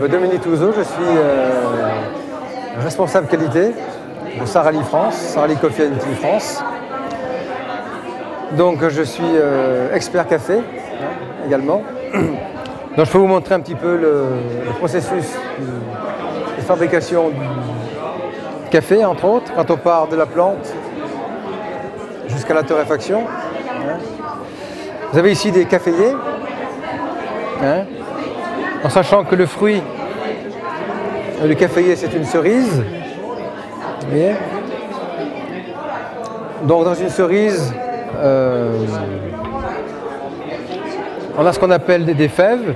Dominique Touzeau, je suis responsable qualité pour Sarali France, Sarali Coffee & France. Donc je suis expert café également. Donc je peux vous montrer un petit peu le processus de fabrication du café, entre autres, quand on part de la plante jusqu'à la torréfaction. Vous avez ici des caféiers, en sachant que le fruit, le caféier, c'est une cerise. Vous voyez ? Donc dans une cerise, on a ce qu'on appelle des fèves,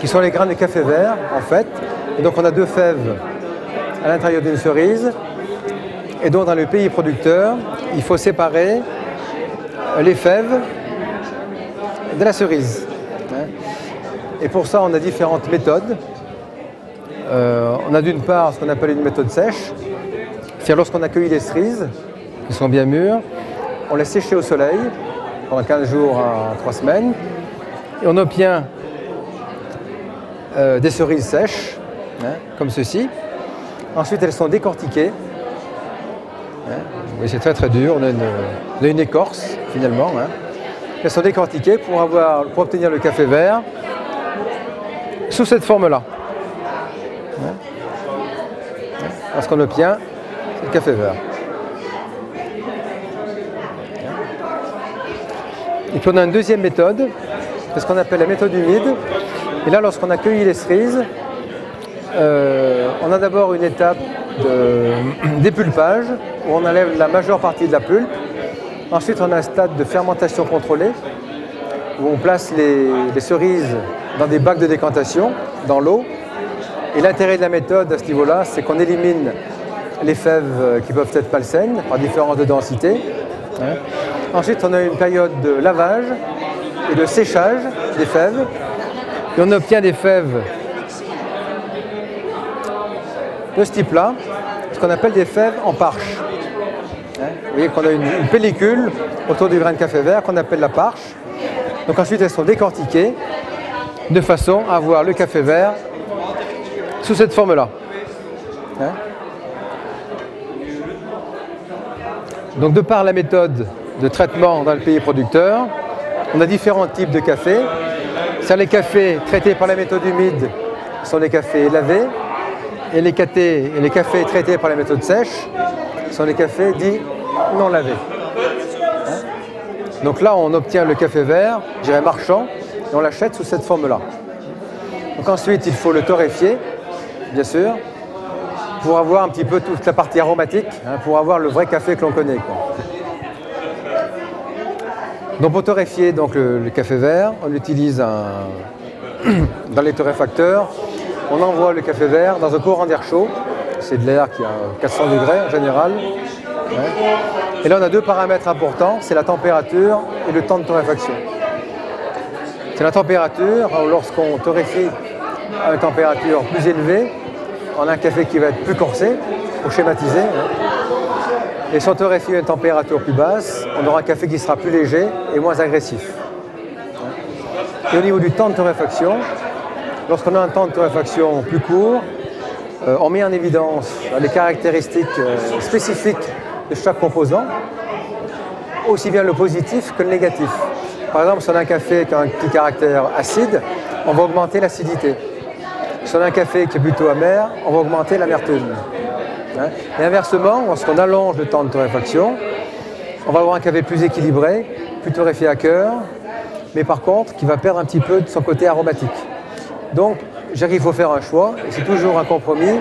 qui sont les grains de café vert en fait. Et donc on a deux fèves à l'intérieur d'une cerise. Et donc dans le pays producteur, il faut séparer les fèves de la cerise. Et pour ça, on a différentes méthodes. On a d'une part ce qu'on appelle une méthode sèche. C'est lorsqu'on accueille les cerises, qui sont bien mûres, on les séche au soleil pendant 15 jours à 3 semaines. Et on obtient des cerises sèches, comme ceci. Ensuite, elles sont décortiquées. C'est très très dur, on a une écorce finalement. Elles sont décortiquées pour obtenir le café vert sous cette forme-là. Ce qu'on obtient, c'est le café vert. Et puis on a une deuxième méthode, c'est ce qu'on appelle la méthode humide. Et là, lorsqu'on accueille les cerises, on a d'abord une étape d'épulpage, où on enlève la majeure partie de la pulpe. Ensuite, on a un stade de fermentation contrôlée, où on place les cerises dans des bacs de décantation, dans l'eau. Et l'intérêt de la méthode à ce niveau-là, c'est qu'on élimine les fèves qui peuvent être malsaines, par différence de densité. Ensuite, on a une période de lavage et de séchage des fèves. Et on obtient des fèves de ce type-là, ce qu'on appelle des fèves en parche. Vous voyez qu'on a une pellicule autour du grain de café vert qu'on appelle la parche. Donc ensuite, elles sont décortiquées de façon à avoir le café vert sous cette forme-là. Donc de par la méthode de traitement dans le pays producteur, on a différents types de café. Les cafés traités par la méthode humide sont les cafés lavés, et les cafés traités par la méthode sèche sont les cafés dits non lavés. Donc là, on obtient le café vert, je dirais marchand, et on l'achète sous cette forme-là. Donc ensuite, il faut le torréfier, bien sûr, pour avoir un petit peu toute la partie aromatique, pour avoir le vrai café que l'on connaît. Donc pour torréfier donc, le café vert, on utilise dans les torréfacteurs, on envoie le café vert dans un courant d'air chaud. C'est de l'air qui a 400 degrés en général. Et là, on a deux paramètres importants, c'est la température et le temps de torréfaction. C'est la température, lorsqu'on torréfie à une température plus élevée, on a un café qui va être plus corsé, pour schématiser. Et si on torréfie à une température plus basse, on aura un café qui sera plus léger et moins agressif. Et au niveau du temps de torréfaction, lorsqu'on a un temps de torréfaction plus court, on met en évidence les caractéristiques spécifiques de chaque composant, aussi bien le positif que le négatif. Par exemple, si on a un café qui a un petit caractère acide, on va augmenter l'acidité. Si on a un café qui est plutôt amer, on va augmenter l'amertume. Et inversement, lorsqu'on allonge le temps de torréfaction, on va avoir un café plus équilibré, plus torréfié à cœur, mais par contre qui va perdre un petit peu de son côté aromatique. Donc, je dirais qu'il faut faire un choix, et c'est toujours un compromis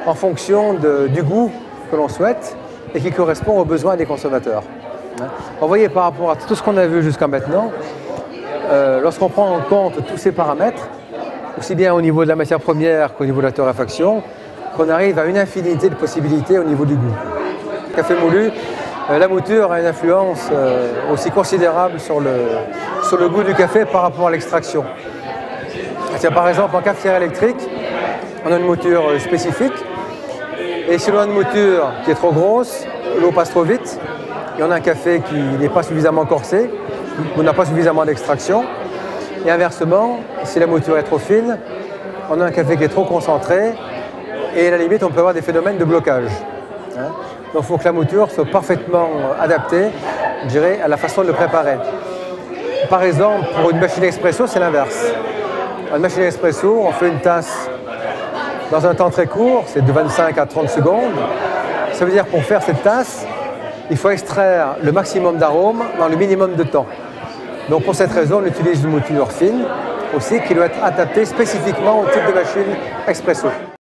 en fonction du goût que l'on souhaite et qui correspond aux besoins des consommateurs. Vous voyez, par rapport à tout ce qu'on a vu jusqu'à maintenant, lorsqu'on prend en compte tous ces paramètres, aussi bien au niveau de la matière première qu'au niveau de la torréfaction, qu'on arrive à une infinité de possibilités au niveau du goût. Café moulu, la mouture a une influence aussi considérable sur le goût du café par rapport à l'extraction. Par exemple, en cafetière électrique, on a une mouture spécifique, et si on a une mouture qui est trop grosse, l'eau passe trop vite, et on a un café qui n'est pas suffisamment corsé, ou n'a pas suffisamment d'extraction. Et inversement, si la mouture est trop fine, on a un café qui est trop concentré et à la limite on peut avoir des phénomènes de blocage. Hein. Donc il faut que la mouture soit parfaitement adaptée, je dirais, à la façon de le préparer. Par exemple, pour une machine expresso, c'est l'inverse. Une machine expresso, on fait une tasse dans un temps très court, c'est de 25 à 30 secondes. Ça veut dire que pour faire cette tasse, il faut extraire le maximum d'arômes dans le minimum de temps. Donc pour cette raison, on utilise une mouture fine aussi qui doit être adaptée spécifiquement au type de machine expresso.